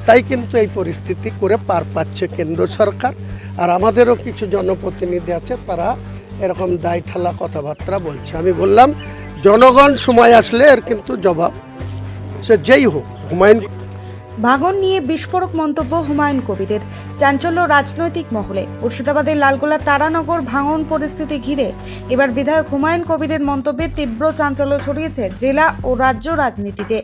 তাই কিন্তু এই পরিস্থিতি করে পার পাচ্ছে কেন্দ্র সরকার। আর আমাদেরও কিছু জনপ্রতিনিধি আছে, তারা এরকম দায় ঠালা কথাবার্তা বলছে। আমি বললাম জনগণ সময় আসলে এর কিন্তু জবাব সে যেই হোক। হুমায়ুন ভাঙন নিয়ে বিস্ফোরক মন্তব্য হুমায়ুন কবিরের, চাঞ্চল্য রাজনৈতিক মহলে। মুর্শিদাবাদের লালগোলা তারানগর ভাঙন পরিস্থিতি ঘিরে এবার বিধায়ক হুমায়ুন কবিরের মন্তব্যে তীব্র চাঞ্চল্য ছড়িয়েছে জেলা ও রাজ্য রাজনীতিতে।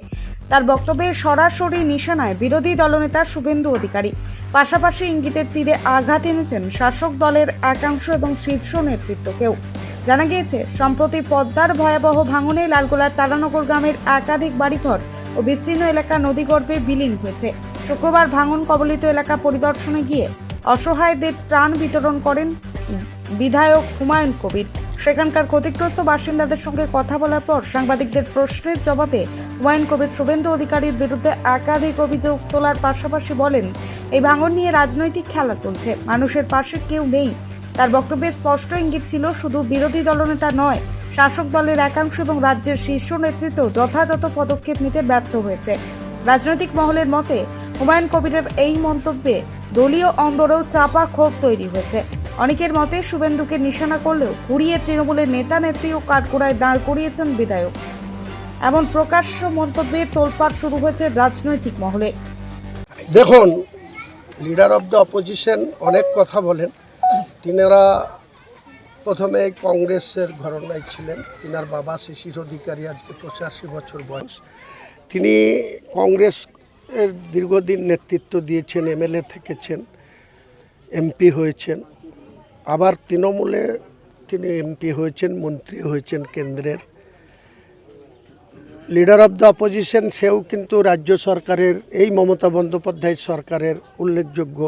তার বক্তব্যে সরাসরি নিশানায় বিরোধী দলনেতা শুভেন্দু অধিকারী, পাশাপাশি ইঙ্গিতের তীরে আঘাত এনেছেন শাসক দলের একাংশ এবং শীর্ষ নেতৃত্বকেও। জানা গিয়েছে, সম্প্রতি পদ্মার ভয়াবহ ভাঙনে লালগোলার তারানগর গ্রামের একাধিক বাড়িঘর ও বিস্তীর্ণ এলাকা নদীগর্ভে বিলীন হয়েছে। শুক্রবার ভাঙন কবলিত এলাকা পরিদর্শনে গিয়ে অসহায়দের ত্রাণ বিতরণ করেন বিধায়ক হুমায়ুন কবির। সেখানকার ক্ষতিগ্রস্ত বাসিন্দাদের সঙ্গে কথা বলার পর সাংবাদিকদের প্রশ্নের জবাবে হুমায়ুন কবির শুভেন্দু অধিকারীর বিরুদ্ধে একাধিক অভিযোগ তোলার পাশাপাশি বলেন, এই ভাঙন নিয়ে রাজনৈতিক খেলা চলছে, মানুষের পাশে কেউ নেই। তার বক্তব্যে স্পষ্ট ইঙ্গিত ছিল, শুধু বিরোধী দলনেতা নয়, শাসক দলের একাংশ এবং রাজ্যের শীর্ষ নেতৃত্ব যথাযথ পদক্ষেপ নিতে ব্যর্থ হয়েছে। রাজনৈতিক মহলের মতে হুমায়ুন কবিরের এই মন্তব্যে দলীয় অন্দরেও চাপা ক্ষোভ তৈরি হয়েছে। অনেকের মতে শুভেন্দুকে নিশানা করলেও ঘুরিয়ে তৃণমূলের নেতা নেত্রী ও কাঠগড়ায় দাঁড় করিয়েছেন বিধায়ক। এমন প্রকাশ্য মন্তব্যে তোলপাড় শুরু হয়েছে রাজনৈতিক মহলে। দেখুন, লিডার অফ দ্য অপোজিশন অনেক কথা বলেন। তিনারা প্রথমে কংগ্রেসের ঘরানায় ছিলেন। তিনার বাবা শিশির অধিকারী, আজকে 85 বছর বয়স। তিনি কংগ্রেসের দীর্ঘদিন নেতৃত্ব দিয়েছেন, এমএলএ থেকেছেন, এমপি হয়েছেন, আবার তৃণমূলে তিনি এমপি হয়েছেন, মন্ত্রী হয়েছেন কেন্দ্রের। লিডার অফ দ্য অপোজিশন, সেও কিন্তু রাজ্য সরকারের, এই মমতা বন্দ্যোপাধ্যায় সরকারের উল্লেখযোগ্য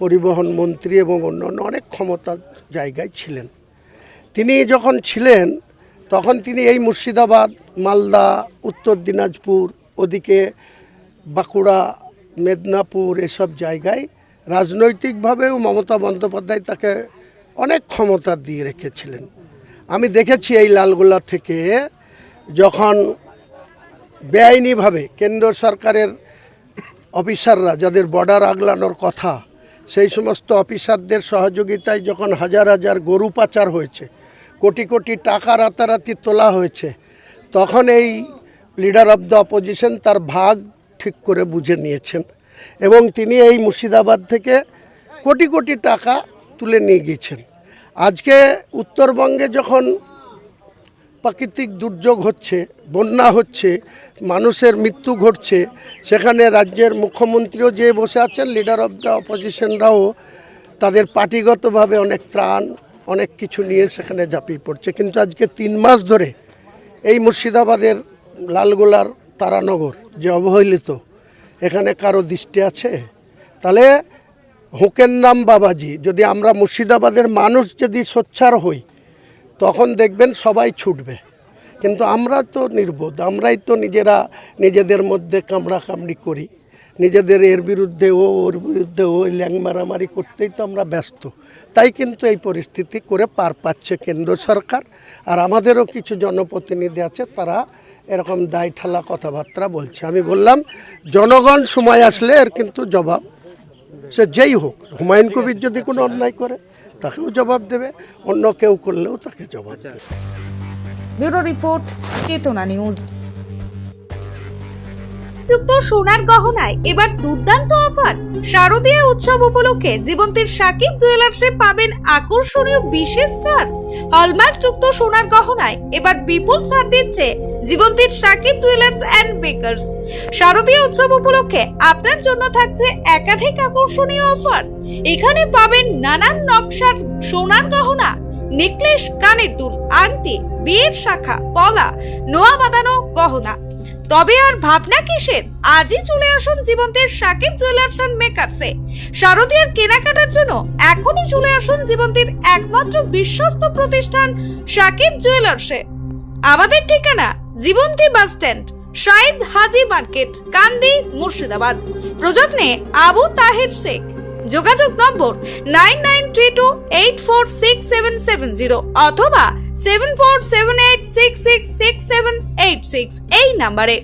পরিবহন মন্ত্রী এবং অন্যান্য অনেক ক্ষমতার জায়গায় ছিলেন। তিনি যখন ছিলেন তখন তিনি এই মুর্শিদাবাদ, মালদা, উত্তর দিনাজপুর, ওদিকে বাঁকুড়া, মেদিনীপুর, এসব জায়গায় রাজনৈতিকভাবেও মমতা বন্দ্যোপাধ্যায় তাকে অনেক ক্ষমতা দিয়ে রেখেছিলেন। আমি দেখেছি এই লালগোলা থেকে যখন বেআইনিভাবে কেন্দ্র সরকারের অফিসাররা, যাদের বর্ডার আগলানোর কথা, সেই সমস্ত অফিসারদের সহযোগিতায় যখন হাজার হাজার গরু পাচার হয়েছে, কোটি কোটি টাকা রাতারাতি তোলা হয়েছে, তখন এই লিডার অফ দ্য অপোজিশন তার ভাগ ঠিক করে বুঝে নিয়েছেন এবং তিনি এই মুর্শিদাবাদ থেকে কোটি কোটি টাকা তুলে নিয়ে গিয়েছেন। আজকে উত্তরবঙ্গে যখন প্রাকৃতিক দুর্যোগ হচ্ছে, বন্যা হচ্ছে, মানুষের মৃত্যু ঘটছে, সেখানে রাজ্যের মুখ্যমন্ত্রীও যে বসে আছেন, লিডার অফ দ্য অপোজিশনরাও তাদের পার্টিগতভাবে অনেক ত্রাণ, অনেক কিছু নিয়ে সেখানে ঝাঁপিয়ে পড়ছে। কিন্তু আজকে 3 মাস ধরে এই মুর্শিদাবাদের লালগোলার তারানগর যে অবহেলিত, এখানে কারো দৃষ্টি আছে? তাহলে হুকের নাম বাবাজি, যদি আমরা মুর্শিদাবাদের মানুষ যদি সোচ্চার হই, তখন দেখবেন সবাই ছুটবে। কিন্তু আমরা তো নির্বোধ, আমরাই তো নিজেদের মধ্যে কামড়াকামড়ি করি, নিজেদের এর বিরুদ্ধে ও, ওর বিরুদ্ধে ও, ল্যাং মারামারি করতেই তো আমরা ব্যস্ত। তাই কিন্তু এই পরিস্থিতি করে পার পাচ্ছে কেন্দ্র সরকার। আর আমাদেরও কিছু জনপ্রতিনিধি আছে, তারা এরকম দায় ঠালা কথাবার্তা বলছে। আমি বললাম জনগণ সময় আসলে এর কিন্তু জবাব সে যেই হোক। হুমায়ুন কবির যদি কোনো অন্যায় করে তাকেও জবাব দেবে, অন্য কেউ করলেও তাকে জবাব দেবে। ব্যুরো রিপোর্ট, চেতনা নিউজ। যুক্ত সোনার গহনায় এবার দুর্দান্ত অফার। শারদীয়া উৎসব উপলক্ষে জীবন্তীর সাকিব জুয়েলার্সে পাবেন আকর্ষণীয় বিশেষ ছাড়। হলমার্ক যুক্ত সোনার গহনায় এবার বিপুল ছাড় দিচ্ছে জীবন্তীর সাকিব জুয়েলার্স এন্ড বেকার্স। শারদীয়া উৎসব উপলক্ষে আপনার জন্য থাকছে একাধিক আকর্ষণীয় অফার। এখানে পাবেন নানান নকশার সোনার গহনা, নেকলেস, কানের দুল, আংটি, বিয়ের শাখা, পলা, নোয়া বাঁধানো গহনা। তবে আর ভাবনা কিসের? আজই চলে আসুন জীবন্তীর সাকিব জুয়েলার্স এন্ড মেকার্সে। শারদীয়ার কেনাকাটার জন্য এখনই চলে আসুন জীবন্তীর একমাত্র বিশ্বস্ত প্রতিষ্ঠান সাকিব জুয়েলার্সে। আমাদের ঠিকানা জীবন্তী বাস স্ট্যান্ড, শাহিদ হাজি মার্কেট, কান্দি, মুর্শিদাবাদ। প্রযত্নে আবু তাহের শেখ। যোগাযোগ নম্বর 9932846770 অথবা 7478666786 এই নাম্বারে।